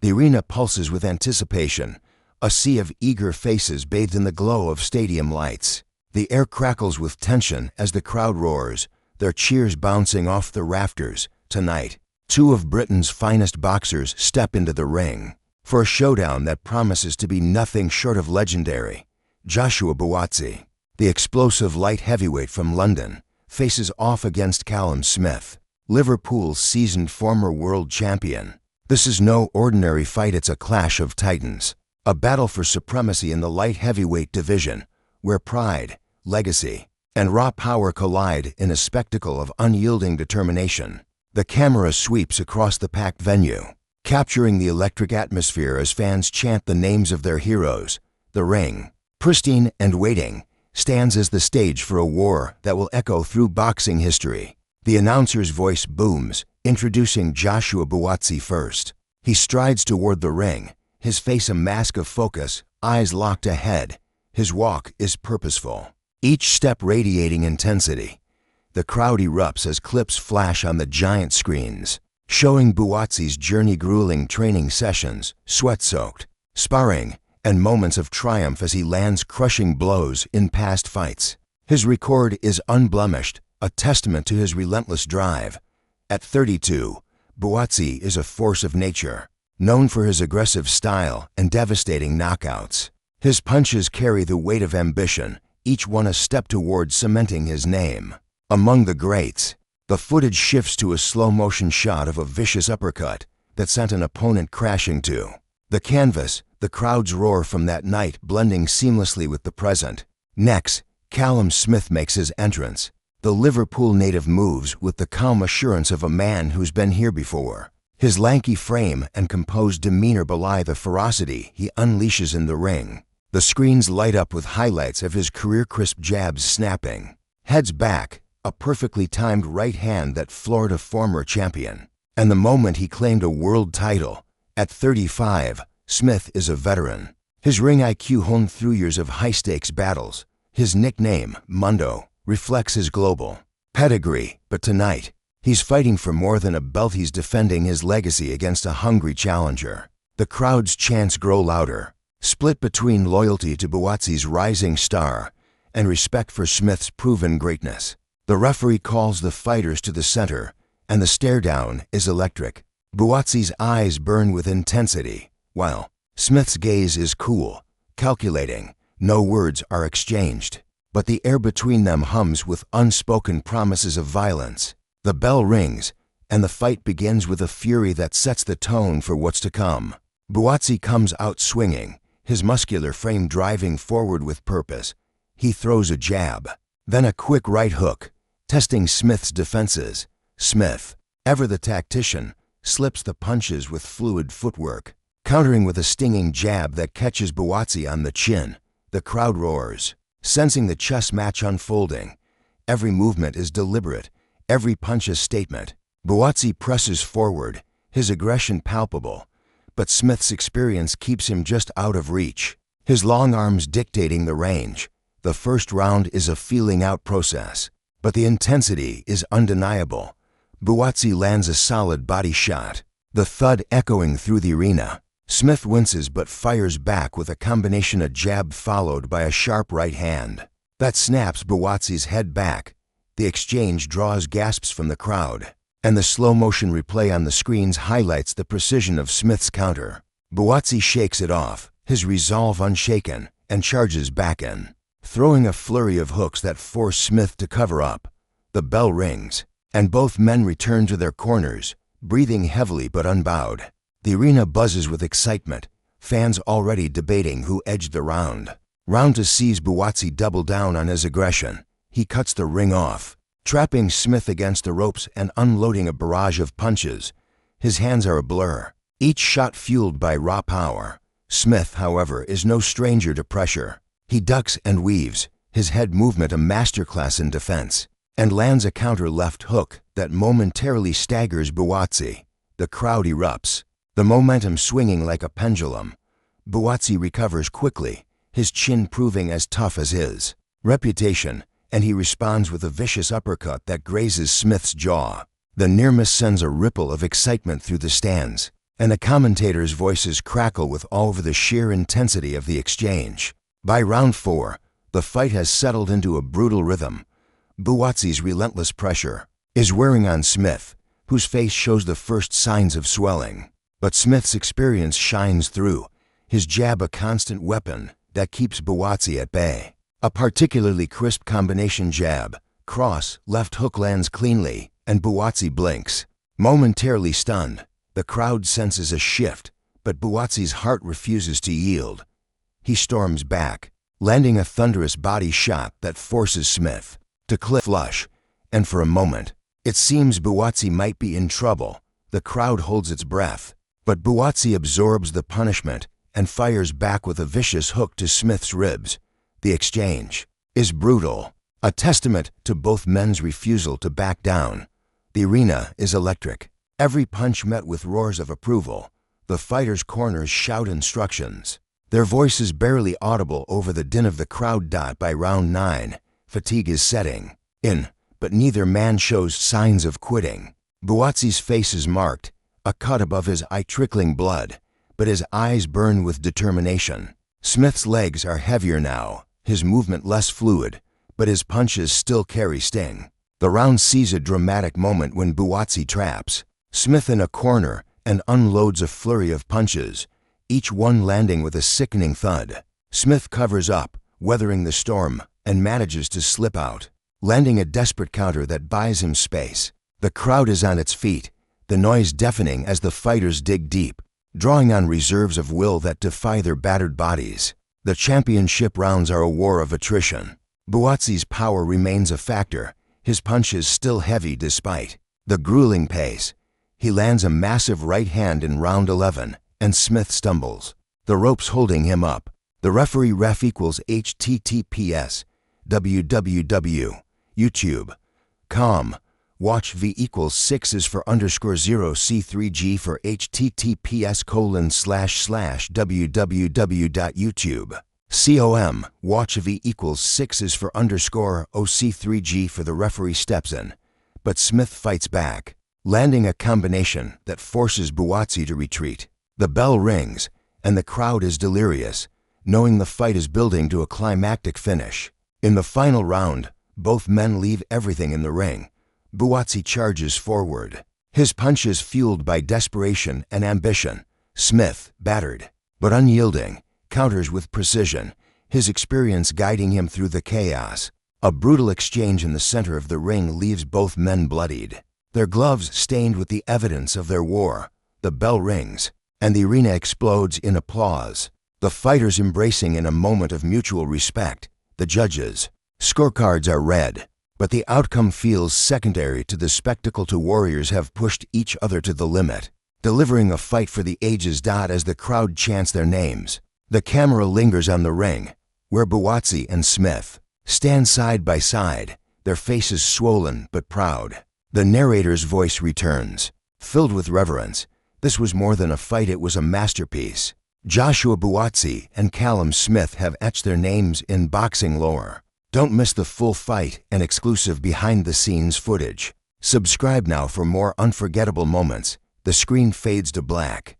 The arena pulses with anticipation, a sea of eager faces bathed in the glow of stadium lights. The air crackles with tension as the crowd roars, their cheers bouncing off the rafters. Tonight, two of Britain's finest boxers step into the ring for a showdown that promises to be nothing short of legendary. Joshua BUATSI, the explosive light heavyweight from London, faces off against CALLUM SMITH, Liverpool's seasoned former world champion. This is no ordinary fight, it's a clash of titans, a battle for supremacy in the light heavyweight division, where pride, legacy, and raw power collide in a spectacle of unyielding determination. The camera sweeps across the packed venue, capturing the electric atmosphere as fans chant the names of their heroes. The ring, pristine and waiting, stands as the stage for a war that will echo through boxing history. The announcer's voice booms, introducing Joshua BUATSI first. He strides toward the ring, his face a mask of focus, eyes locked ahead. His walk is purposeful, each step radiating intensity. The crowd erupts as clips flash on the giant screens, showing BUATSI's journey-grueling training sessions, sweat-soaked, sparring, and moments of triumph as he lands crushing blows in past fights. His record is unblemished, a testament to his relentless drive. At 32, BUATSI is a force of nature, known for his aggressive style and devastating knockouts. His punches carry the weight of ambition, each one a step toward cementing his name among the greats. The footage shifts to a slow-motion shot of a vicious uppercut that sent an opponent crashing to the canvas, the crowd's roar from that night blending seamlessly with the present. Next, CALLUM SMITH makes his entrance. The Liverpool native moves with the calm assurance of a man who's been here before. His lanky frame and composed demeanor belie the ferocity he unleashes in the ring. The screens light up with highlights of his career-crisp jabs snapping. Heads back, a perfectly timed right hand that floored a former champion. And the moment he claimed a world title. At 35, Smith is a veteran. His ring IQ honed through years of high-stakes battles. His nickname, Mundo, reflects his global pedigree. But tonight, he's fighting for more than a belt. He's defending his legacy against a hungry challenger. The crowd's chants grow louder, split between loyalty to BUATSI's rising star and respect for Smith's proven greatness. The referee calls the fighters to the center, and the stare-down is electric. BUATSI's eyes burn with intensity, while Smith's gaze is cool, calculating. No words are exchanged, but the air between them hums with unspoken promises of violence. The bell rings, and the fight begins with a fury that sets the tone for what's to come. BUATSI comes out swinging, his muscular frame driving forward with purpose. He throws a jab, then a quick right hook, testing Smith's defenses. Smith, ever the tactician, slips the punches with fluid footwork, countering with a stinging jab that catches BUATSI on the chin. The crowd roars, sensing the chess match unfolding. Every movement is deliberate, every punch a statement. BUATSI presses forward, his aggression palpable, but Smith's experience keeps him just out of reach, his long arms dictating the range. The first round is a feeling-out process, but the intensity is undeniable. BUATSI lands a solid body shot, the thud echoing through the arena. Smith winces but fires back with a combination of jab followed by a sharp right hand that snaps BUATSI's head back. The exchange draws gasps from the crowd, and the slow-motion replay on the screens highlights the precision of Smith's counter. BUATSI shakes it off, his resolve unshaken, and charges back in, throwing a flurry of hooks that force Smith to cover up. The bell rings, and both men return to their corners, breathing heavily but unbowed. The arena buzzes with excitement, fans already debating who edged the round. Round 2 sees BUATSI double down on his aggression. He cuts the ring off, trapping Smith against the ropes and unloading a barrage of punches. His hands are a blur, each shot fueled by raw power. Smith, however, is no stranger to pressure. He ducks and weaves, his head movement a masterclass in defense, and lands a counter left hook that momentarily staggers BUATSI. The crowd erupts, the momentum swinging like a pendulum. BUATSI recovers quickly, his chin proving as tough as his reputation, and he responds with a vicious uppercut that grazes Smith's jaw. The near miss sends a ripple of excitement through the stands, and the commentators' voices crackle with all of the sheer intensity of the exchange. By round 4, the fight has settled into a brutal rhythm. BUATSI's relentless pressure is wearing on Smith, whose face shows the first signs of swelling. But Smith's experience shines through, his jab a constant weapon that keeps BUATSI at bay. A particularly crisp combination jab, cross, left hook lands cleanly, and BUATSI blinks. Momentarily stunned, the crowd senses a shift, but BUATSI's heart refuses to yield. He storms back, landing a thunderous body shot that forces Smith to cliff flush, and for a moment, it seems BUATSI might be in trouble. The crowd holds its breath, but BUATSI absorbs the punishment and fires back with a vicious hook to Smith's ribs. The exchange is brutal, a testament to both men's refusal to back down. The arena is electric, every punch met with roars of approval. The fighters' corners shout instructions, their voices barely audible over the din of the crowd. By round 9, fatigue is setting in, but neither man shows signs of quitting. BUATSI's face is marked, a cut above his eye trickling blood, but his eyes burn with determination. Smith's legs are heavier now, his movement less fluid, but his punches still carry sting. The round sees a dramatic moment when BUATSI traps Smith in a corner and unloads a flurry of punches, each one landing with a sickening thud. Smith covers up, weathering the storm, and manages to slip out, landing a desperate counter that buys him space. The crowd is on its feet, the noise deafening as the fighters dig deep, drawing on reserves of will that defy their battered bodies. The championship rounds are a war of attrition. BUATSI's power remains a factor, his punches still heavy despite the grueling pace. He lands a massive right hand in round 11, and Smith stumbles, the ropes holding him up. The referee ref equals https www.youtube.com watch v equals 6 is for _0 c3g for https://www.youtube.com watch v equals 6 is for _OC3G for the referee steps in, but Smith fights back, landing a combination that forces BUATSI to retreat. The bell rings, and the crowd is delirious, knowing the fight is building to a climactic finish. In the final round, both men leave everything in the ring. BUATSI charges forward, his punches fueled by desperation and ambition. Smith, battered but unyielding, counters with precision, his experience guiding him through the chaos. A brutal exchange in the center of the ring leaves both men bloodied, their gloves stained with the evidence of their war. The bell rings, and the arena explodes in applause, the fighters embracing in a moment of mutual respect. The judges' scorecards are read, but the outcome feels secondary to the spectacle. Two warriors have pushed each other to the limit, delivering a fight for the ages. As the crowd chants their names, the camera lingers on the ring, where BUATSI and Smith stand side by side, their faces swollen but proud. The narrator's voice returns, filled with reverence. This was more than a fight, it was a masterpiece. Joshua BUATSI and CALLUM SMITH have etched their names in boxing lore. Don't miss the full fight and exclusive behind-the-scenes footage. Subscribe now for more unforgettable moments. The screen fades to black,